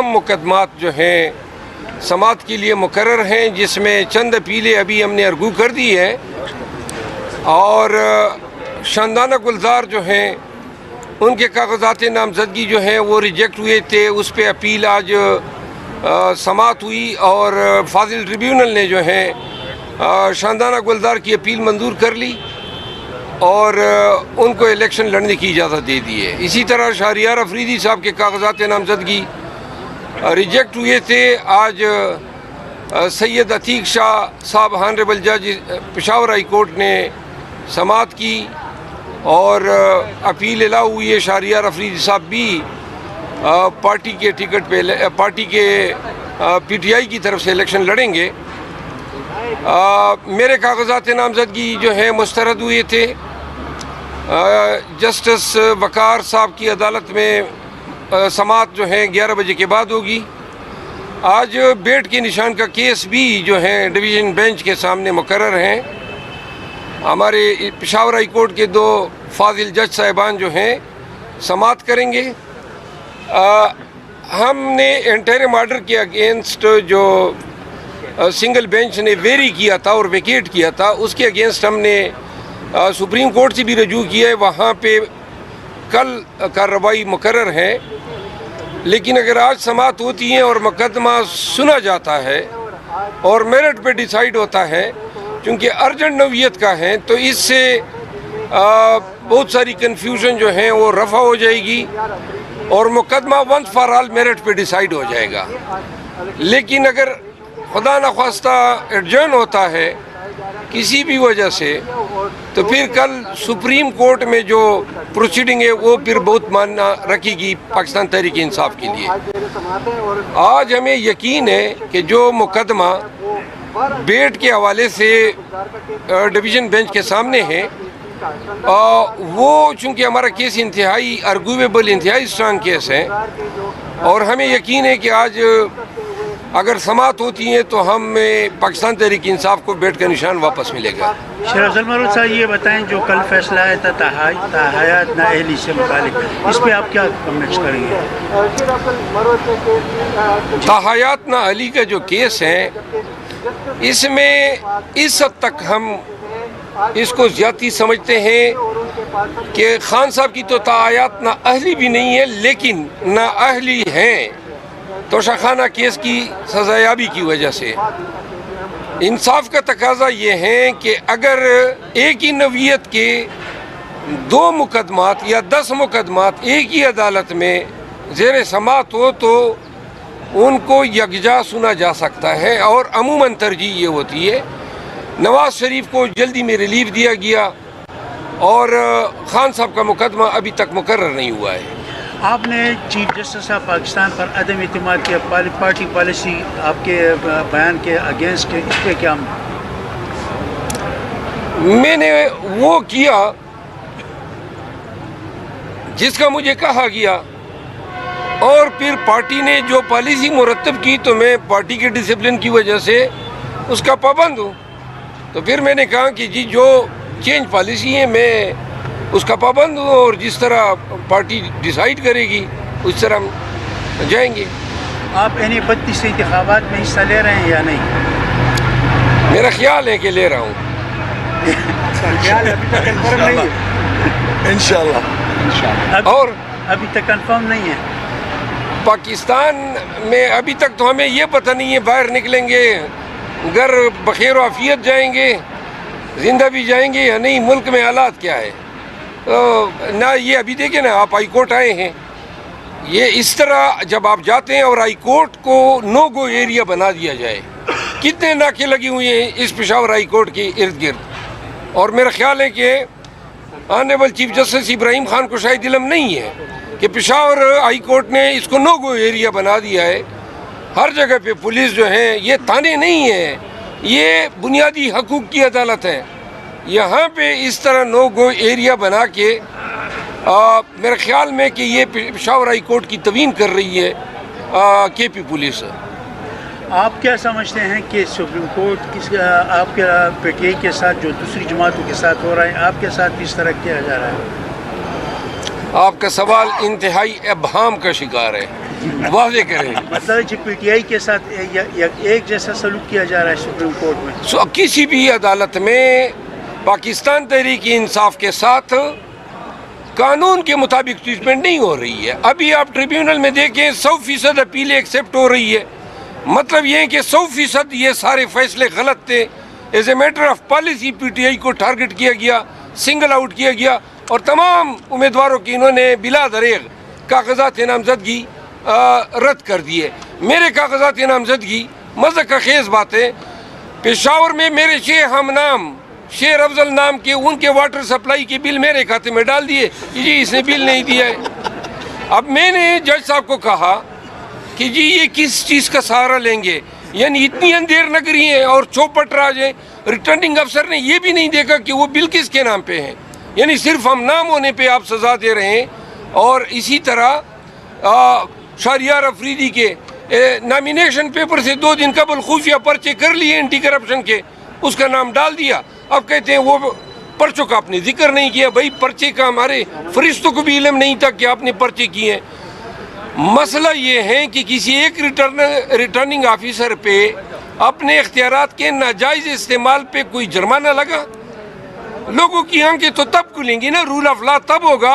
اہم مقدمات جو ہیں سماعت کے لیے مقرر ہیں، جس میں چند اپیلیں ابھی ہم نے ارگو کر دی ہے، اور شاندانہ گلزار جو ہیں ان کے کاغذات نامزدگی جو ہیں وہ ریجیکٹ ہوئے تھے، اس پہ اپیل آج سماعت ہوئی، اور فاضل ٹریبیونل نے جو ہے شاندانہ گلزار کی اپیل منظور کر لی اور ان کو الیکشن لڑنے کی اجازت دے دی ہے۔ اسی طرح شہریار افریدی صاحب کے کاغذات نامزدگی ریجیکٹ ہوئے تھے، آج سید عتیق شاہ صاحب ہانریبل جج پشاور ہائی کورٹ نے سماعت کی اور اپیل الاؤ ہوئی ہے۔ شہریار افریدی صاحب بھی پارٹی کے ٹکٹ پہ پارٹی کے پی ٹی آئی کی طرف سے الیکشن لڑیں گے۔ میرے کاغذات نامزدگی جو ہیں مسترد ہوئے تھے، جسٹس وقار صاحب کی عدالت میں سماعت جو ہے 11 بجے کے بعد ہوگی۔ آج بیٹ کے نشان کا کیس بھی جو ہے ڈویژن بینچ کے سامنے مقرر ہیں۔ ہمارے پشاور ہائی کورٹ کے 2 فاضل جج صاحبان جو ہیں سماعت کریں گے۔ ہم نے انٹرم آرڈر کے اگینسٹ جو سنگل بینچ نے ویری کیا تھا اور ویکیٹ کیا تھا، اس کے اگینسٹ ہم نے سپریم کورٹ سے بھی رجوع کیا ہے، وہاں پہ کل کارروائی مقرر ہے۔ لیکن اگر آج سماعت ہوتی ہے اور مقدمہ سنا جاتا ہے اور میرٹ پہ ڈیسائیڈ ہوتا ہے، چونکہ ارجنٹ نوعیت کا ہے، تو اس سے بہت ساری کنفیوژن جو ہیں وہ رفع ہو جائے گی اور مقدمہ ونس فار آل میرٹ پہ ڈیسائیڈ ہو جائے گا۔ لیکن اگر خدا نخواستہ ایڈجرن ہوتا ہے کسی بھی وجہ سے، تو پھر کل سپریم کورٹ میں جو پروسیڈنگ ہے وہ پھر بہت معنی رکھے گی پاکستان تحریک انصاف کے لیے۔ آج ہمیں یقین ہے کہ جو مقدمہ بیٹ کے حوالے سے ڈویژن بینچ کے سامنے ہے، وہ چونکہ ہمارا کیس انتہائی ارگویبل، انتہائی اسٹرانگ کیس ہے، اور ہمیں یقین ہے کہ آج اگر سماعت ہوتی ہے تو ہمیں پاکستان تحریک انصاف کو بیٹ کا نشان واپس ملے گا۔ شیر افضل مرود صاحب یہ بتائیں، جو کل فیصلہ آیا تھا تاحیات نااہلی سے متعلق، اس پہ آپ کیا کمنٹس کریں گے؟ تاحیات نااہلی کا جو کیس ہے، اس میں اس حد تک ہم اس کو زیادتی سمجھتے ہیں کہ خان صاحب کی تو تاحیات نااہلی بھی نہیں ہے، لیکن نااہلی ہیں توشہ کیس کی سزایابی کی وجہ سے۔ انصاف کا تقاضا یہ ہے کہ اگر ایک ہی نوعیت کے 2 مقدمات یا 10 مقدمات ایک ہی عدالت میں زیر سماعت ہو تو ان کو یکجا سنا جا سکتا ہے، اور عموماً ترجیح یہ ہوتی ہے۔ نواز شریف کو جلدی میں ریلیف دیا گیا اور خان صاحب کا مقدمہ ابھی تک مقرر نہیں ہوا ہے۔ آپ نے چیف جسٹس آف پاکستان پر عدم اعتماد کیا، پارٹی پالیسی آپ کے بیان کے اگینسٹ، اس پہ کیا؟ میں نے وہ کیا جس کا مجھے کہا گیا، اور پھر پارٹی نے جو پالیسی مرتب کی تو میں پارٹی کے ڈسپلن کی وجہ سے اس کا پابند ہوں۔ تو پھر میں نے کہا کہ جی جو چینج پالیسی ہے میں اس کا پابند ہوں، اور جس طرح پارٹی ڈیسائیڈ کرے گی اس طرح ہم جائیں گے۔ آپ NA-32 انتخابات میں حصہ لے رہے ہیں یا نہیں؟ میرا خیال ہے کہ لے رہا ہوں۔ انشاءاللہ۔ اور ابھی تک کنفرم نہیں ہے پاکستان میں، ابھی تک تو ہمیں یہ پتہ نہیں ہے باہر نکلیں گے، گھر بخیر و عافیت جائیں گے، زندہ بھی جائیں گے یا نہیں، ملک میں حالات کیا ہے۔ نہ یہ ابھی دیکھیں نا، آپ ہائی کورٹ آئے ہیں، یہ اس طرح جب آپ جاتے ہیں اور ہائی کورٹ کو نو گو ایریا بنا دیا جائے، کتنے ناکے لگے ہوئے ہیں اس پشاور ہائی کورٹ کے ارد گرد، اور میرا خیال ہے کہ آنریبل چیف جسٹس ابراہیم خان کو شاید علم نہیں ہے کہ پشاور ہائی کورٹ نے اس کو نو گو ایریا بنا دیا ہے۔ ہر جگہ پہ پولیس جو ہے، یہ تانے نہیں ہیں، یہ بنیادی حقوق کی عدالت ہے، یہاں پہ اس طرح نو گو ایریا بنا کے میرے خیال میں کہ یہ پشاور ہائی کورٹ کی توہین کر رہی ہے کے پی پولیس۔ آپ کیا سمجھتے ہیں کہ سپریم کورٹ آپ کے پی ٹی آئی کے ساتھ جو دوسری جماعتوں کے ساتھ ہو رہا ہے، آپ کے ساتھ بھی اس طرح کیا جا رہا ہے؟ آپ کا سوال انتہائی ابہام کا شکار ہے، واضح کریں۔ مطلب ہے پی ٹی آئی کے ساتھ ایک جیسا سلوک کیا جا رہا ہے سپریم کورٹ میں؟ کسی بھی عدالت میں پاکستان تحریک انصاف کے ساتھ قانون کے مطابق ٹریٹمنٹ نہیں ہو رہی ہے۔ ابھی آپ ٹریبیونل میں دیکھیں 100% اپیلیں ایکسیپٹ ہو رہی ہے، مطلب یہ ہے کہ 100% یہ سارے فیصلے غلط تھے۔ As a matter of policy P T I کو ٹارگٹ کیا گیا، سنگل آؤٹ کیا گیا، اور تمام امیدواروں کی انہوں نے بلا دریغ کاغذات نامزدگی رد کر دیے۔ میرے کاغذات نامزدگی مذہب کا خیز بات ہے، پشاور میں میرے 6 ہم نام شیر افضل نام کے ان کے واٹر سپلائی کے بل میرے کھاتے میں ڈال دیے، جی اس نے بل نہیں دیا ہے۔ اب میں نے جج صاحب کو کہا کہ جی یہ کس چیز کا سہارا لیں گے، یعنی اتنی اندھیر نگری ہیں اور چوپٹ راج ہیں، ریٹرننگ افسر نے یہ بھی نہیں دیکھا کہ وہ بل کس کے نام پہ ہیں، یعنی صرف ہم نام ہونے پہ آپ سزا دے رہے ہیں۔ اور اسی طرح شہریار افریدی کے نامینیشن پیپر سے 2 دن قبل خفیہ پرچے کر لیے اینٹی کرپشن کے، اس کا نام ڈال دیا۔ اب کہتے ہیں وہ پرچوں کا آپ نے ذکر نہیں کیا۔ بھائی پرچے کا ہمارے فرشتوں کو بھی علم نہیں تھا کہ آپ نے پرچے کیے ہیں۔ مسئلہ یہ ہے کہ کسی ایک ریٹرننگ آفیسر پہ اپنے اختیارات کے ناجائز استعمال پہ کوئی جرمانہ لگا، لوگوں کی آنکھیں تو تب کھلیں گی نا، رول آف لا تب ہوگا۔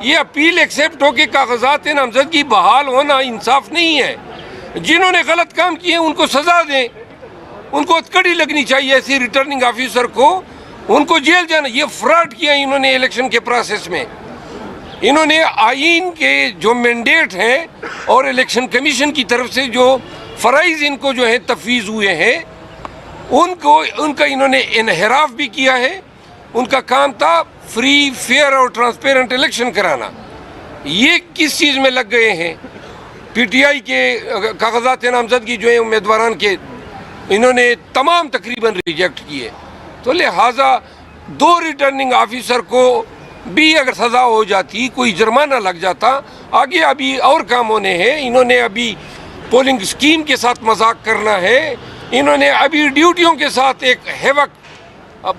یہ اپیل ایکسیپٹ ہو کے کاغذات نامزدگی بحال ہونا انصاف نہیں ہے۔ جنہوں نے غلط کام کیے ان کو سزا دیں، ان کو کڑی لگنی چاہیے ایسی ریٹرننگ آفیسر کو، ان کو جیل جانا۔ یہ فراڈ کیا انہوں نے الیکشن کے پروسیس میں، انہوں نے آئین کے جو مینڈیٹ ہیں اور الیکشن کمیشن کی طرف سے جو فرائض ان کو جو ہیں تفویض ہوئے ہیں ان کا انہوں نے انحراف بھی کیا ہے۔ ان کا کام تھا فری، فیئر اور ٹرانسپیرنٹ الیکشن کرانا، یہ کس چیز میں لگ گئے ہیں؟ پی ٹی آئی کے کاغذات نامزدگی جو ہیں امیدواران کے انہوں نے تمام تقریباً ریجیکٹ کیے۔ تو لہٰذا 2 ریٹرننگ آفیسر کو بھی اگر سزا ہو جاتی، کوئی جرمانہ لگ جاتا، آگے ابھی اور کام ہونے ہیں۔ انہوں نے ابھی پولنگ اسکیم کے ساتھ مذاق کرنا ہے، انہوں نے ابھی ڈیوٹیوں کے ساتھ ایک ہیوک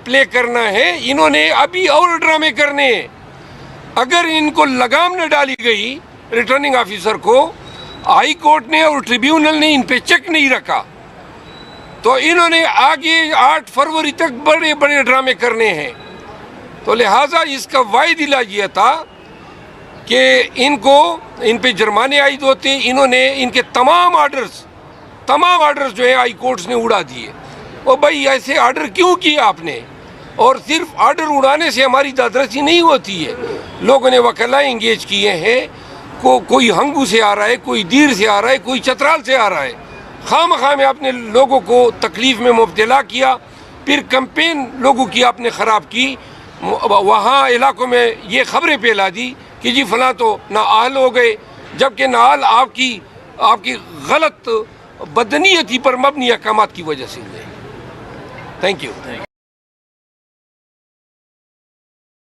پلے کرنا ہے، انہوں نے ابھی اور ڈرامے کرنے ہیں۔ اگر ان کو لگام نہ ڈالی گئی ریٹرننگ آفیسر کو، ہائی کورٹ نے اور ٹریبیونل نے ان پہ چیک نہیں رکھا، تو انہوں نے آگے 8 فروری تک بڑے بڑے ڈرامے کرنے ہیں۔ تو لہٰذا اس کا واحد علاج یہ تھا کہ ان پہ جرمانے عائد ہوتے۔ انہوں نے ان کے تمام آرڈرز جو ہیں ہائی کورٹس نے اڑا دیے۔ وہ بھائی ایسے آرڈر کیوں کیا آپ نے؟ اور صرف آرڈر اڑانے سے ہماری دادرسی نہیں ہوتی ہے، لوگوں نے وکلاء انگیج کیے ہیں، کوئی ہنگو سے آ رہا ہے، کوئی دیر سے آ رہا ہے، کوئی چترال سے آ رہا ہے۔ خام میں آپ نے لوگوں کو تکلیف میں مبتلا کیا، پھر کمپین لوگوں کی آپ نے خراب کی، وہاں علاقوں میں یہ خبریں پھیلا دی کہ جی فلاں تو نااہل ہو گئے، جبکہ نااہل آپ کی غلط بدنیتی پر مبنی احکامات کی وجہ سے ہوئے۔ Thank you.